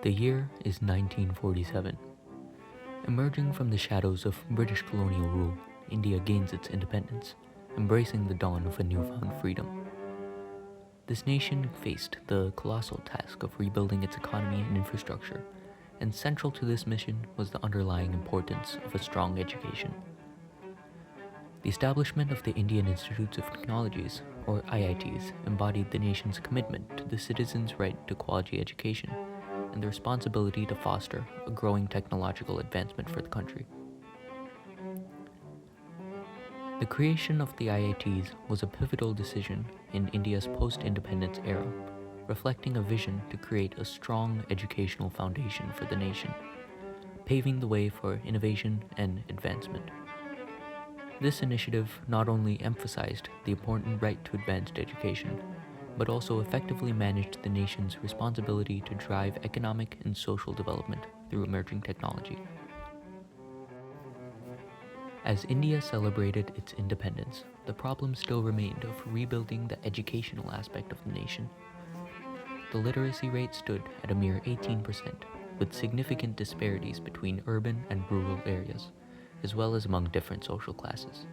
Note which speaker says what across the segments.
Speaker 1: The year is 1947. Emerging from the shadows of British colonial rule, India gains its independence, embracing the dawn of a newfound freedom. This nation faced the colossal task of rebuilding its economy and infrastructure, and central to this mission was the underlying importance of a strong education. The establishment of the Indian Institutes of Technologies, or IITs, embodied the nation's commitment to the citizens' right to quality education and the responsibility to foster a growing technological advancement for the country. The creation of the IITs was a pivotal decision in India's post-independence era, reflecting a vision to create a strong educational foundation for the nation, paving the way for innovation and advancement. This initiative not only emphasized the important right to advanced education, but also effectively managed the nation's responsibility to drive economic and social development through emerging technology. As India celebrated its independence, the problem still remained of rebuilding the educational aspect of the nation. The literacy rate stood at a mere 18%, with significant disparities between urban and rural areas, as well as among different social classes.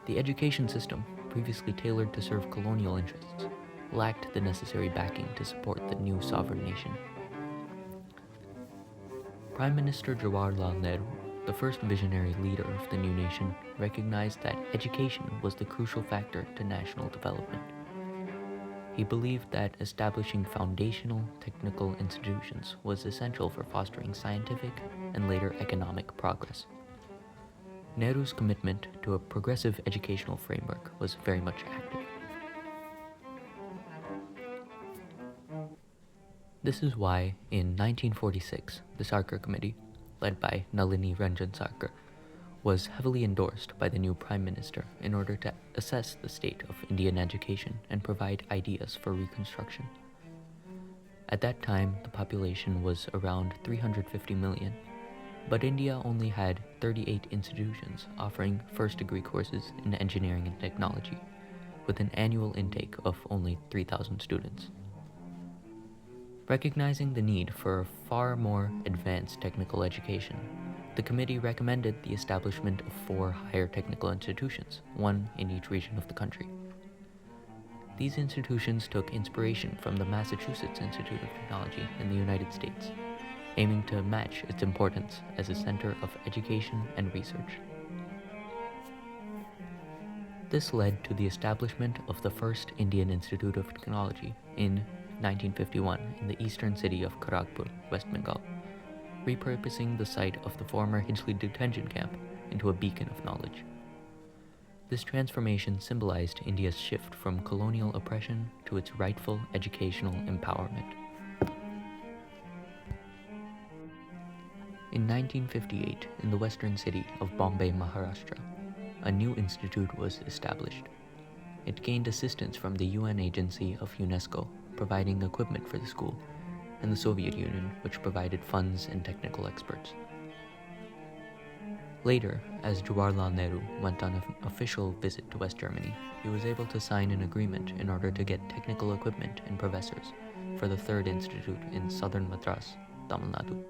Speaker 1: The education system, previously tailored to serve colonial interests, lacked the necessary backing to support the new sovereign nation. Prime Minister Jawaharlal Nehru, the first visionary leader of the new nation, recognized that education was the crucial factor to national development. He believed that establishing foundational technical institutions was essential for fostering scientific and later economic progress. Nehru's commitment to a progressive educational framework was very much active. This is why, in 1946, the Sarkar Committee, led by Nalini Ranjan Sarkar, was heavily endorsed by the new Prime Minister in order to assess the state of Indian education and provide ideas for reconstruction. At that time, the population was around 350 million, but India only had 38 institutions offering first-degree courses in engineering and technology, with an annual intake of only 3,000 students. Recognizing the need for a far more advanced technical education, the committee recommended the establishment of 4 higher technical institutions, one in each region of the country. These institutions took inspiration from the Massachusetts Institute of Technology in the United States, aiming to match its importance as a center of education and research. This led to the establishment of the first Indian Institute of Technology in 1951 in the eastern city of Kharagpur, West Bengal, repurposing the site of the former Hidgley detention camp into a beacon of knowledge. This transformation symbolized India's shift from colonial oppression to its rightful educational empowerment. In 1958, in the western city of Bombay, Maharashtra, a new institute was established. It gained assistance from the UN agency of UNESCO, providing equipment for the school, and the Soviet Union, which provided funds and technical experts. Later, as Jawaharlal Nehru went on an official visit to West Germany, he was able to sign an agreement in order to get technical equipment and professors for the third institute in southern Madras, Tamil Nadu.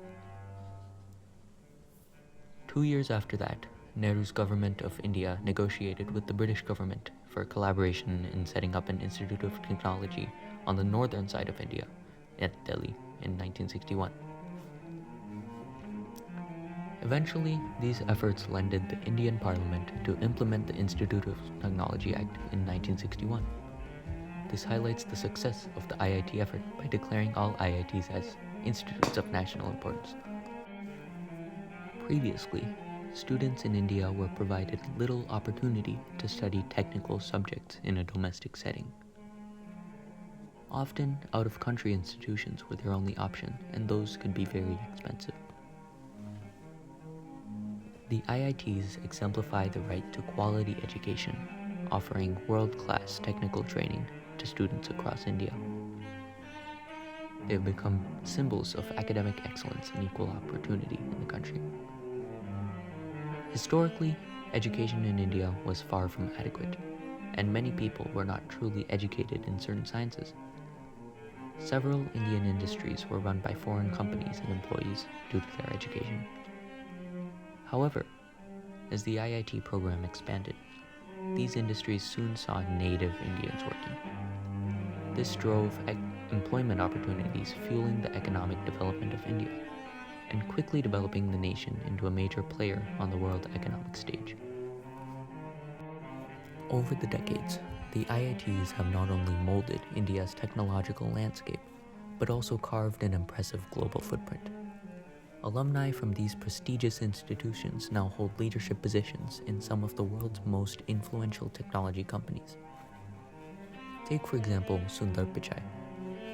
Speaker 1: 2 years after that, Nehru's government of India negotiated with the British government for collaboration in setting up an Institute of Technology on the northern side of India, at Delhi, in 1961. Eventually, these efforts lended the Indian Parliament to implement the Institute of Technology Act in 1961. This highlights the success of the IIT effort by declaring all IITs as institutes of national importance. Previously, students in India were provided little opportunity to study technical subjects in a domestic setting. Often, out-of-country institutions were their only option, and those could be very expensive. The IITs exemplify the right to quality education, offering world-class technical training to students across India. They have become symbols of academic excellence and equal opportunity in the country. Historically, education in India was far from adequate, and many people were not truly educated in certain sciences. Several Indian industries were run by foreign companies and employees due to their education. However, as the IIT program expanded, these industries soon saw native Indians working. This drove employment opportunities, fueling the economic development of India, and quickly developing the nation into a major player on the world economic stage. Over the decades, the IITs have not only molded India's technological landscape, but also carved an impressive global footprint. Alumni from these prestigious institutions now hold leadership positions in some of the world's most influential technology companies. Take, for example, Sundar Pichai,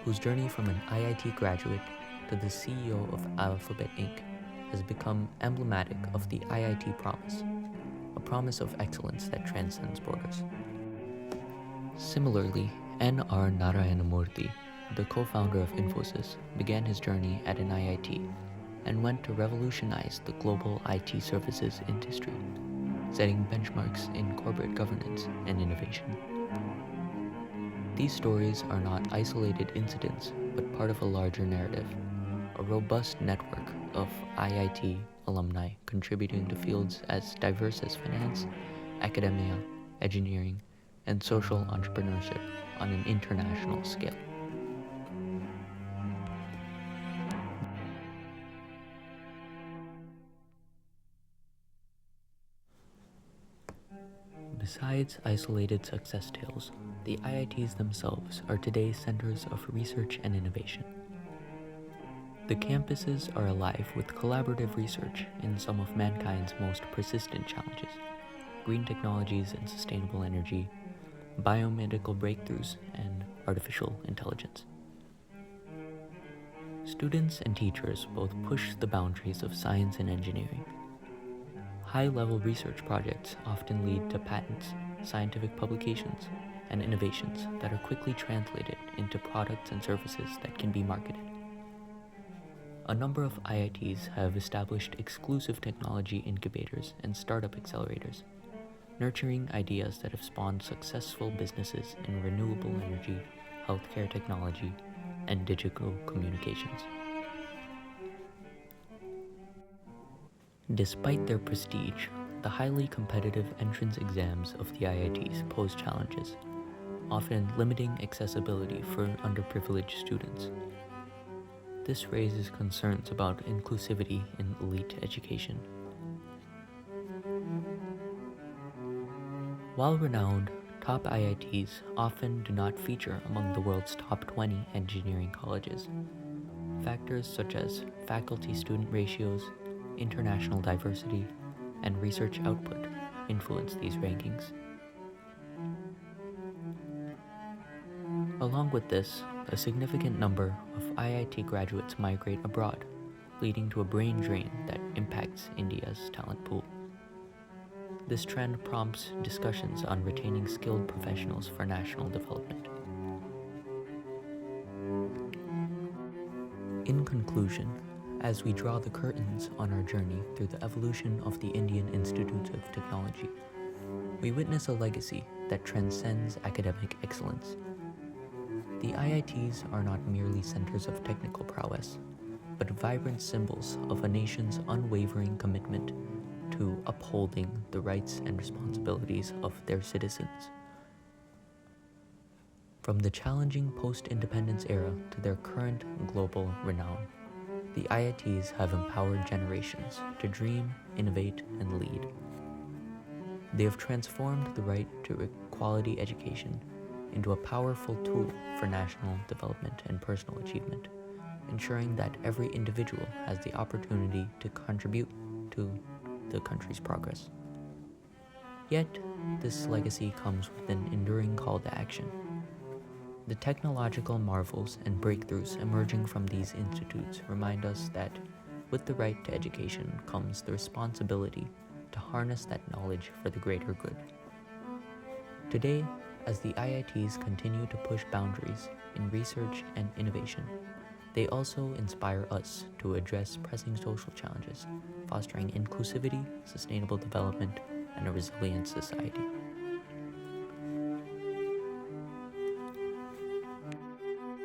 Speaker 1: whose journey from an IIT graduate to the CEO of Alphabet Inc. has become emblematic of the IIT promise, a promise of excellence that transcends borders. Similarly, N.R. Narayana Murthy, the co-founder of Infosys, began his journey at an IIT and went to revolutionize the global IT services industry, setting benchmarks in corporate governance and innovation. These stories are not isolated incidents, but part of a larger narrative, a robust network of IIT alumni contributing to fields as diverse as finance, academia, engineering, and social entrepreneurship on an international scale. Besides isolated success tales, the IITs themselves are today's centers of research and innovation. The campuses are alive with collaborative research in some of mankind's most persistent challenges: green technologies and sustainable energy, biomedical breakthroughs, and artificial intelligence. Students and teachers both push the boundaries of science and engineering. High-level research projects often lead to patents, scientific publications, and innovations that are quickly translated into products and services that can be marketed. A number of IITs have established exclusive technology incubators and startup accelerators, nurturing ideas that have spawned successful businesses in renewable energy, healthcare technology, and digital communications. Despite their prestige, the highly competitive entrance exams of the IITs pose challenges, often limiting accessibility for underprivileged students. This raises concerns about inclusivity in elite education. While renowned, top IITs often do not feature among the world's top 20 engineering colleges. Factors such as faculty-student ratios, international diversity, and research output influence these rankings. Along with this, a significant number of IIT graduates migrate abroad, leading to a brain drain that impacts India's talent pool. This trend prompts discussions on retaining skilled professionals for national development. In conclusion, as we draw the curtains on our journey through the evolution of the Indian Institutes of Technology, we witness a legacy that transcends academic excellence. The IITs are not merely centers of technical prowess, but vibrant symbols of a nation's unwavering commitment to upholding the rights and responsibilities of their citizens. From the challenging post-independence era to their current global renown, the IITs have empowered generations to dream, innovate, and lead. They have transformed the right to quality education into a powerful tool for national development and personal achievement, ensuring that every individual has the opportunity to contribute to the country's progress. Yet, this legacy comes with an enduring call to action. The technological marvels and breakthroughs emerging from these institutes remind us that with the right to education comes the responsibility to harness that knowledge for the greater good. Today, as the IITs continue to push boundaries in research and innovation, they also inspire us to address pressing social challenges, fostering inclusivity, sustainable development, and a resilient society.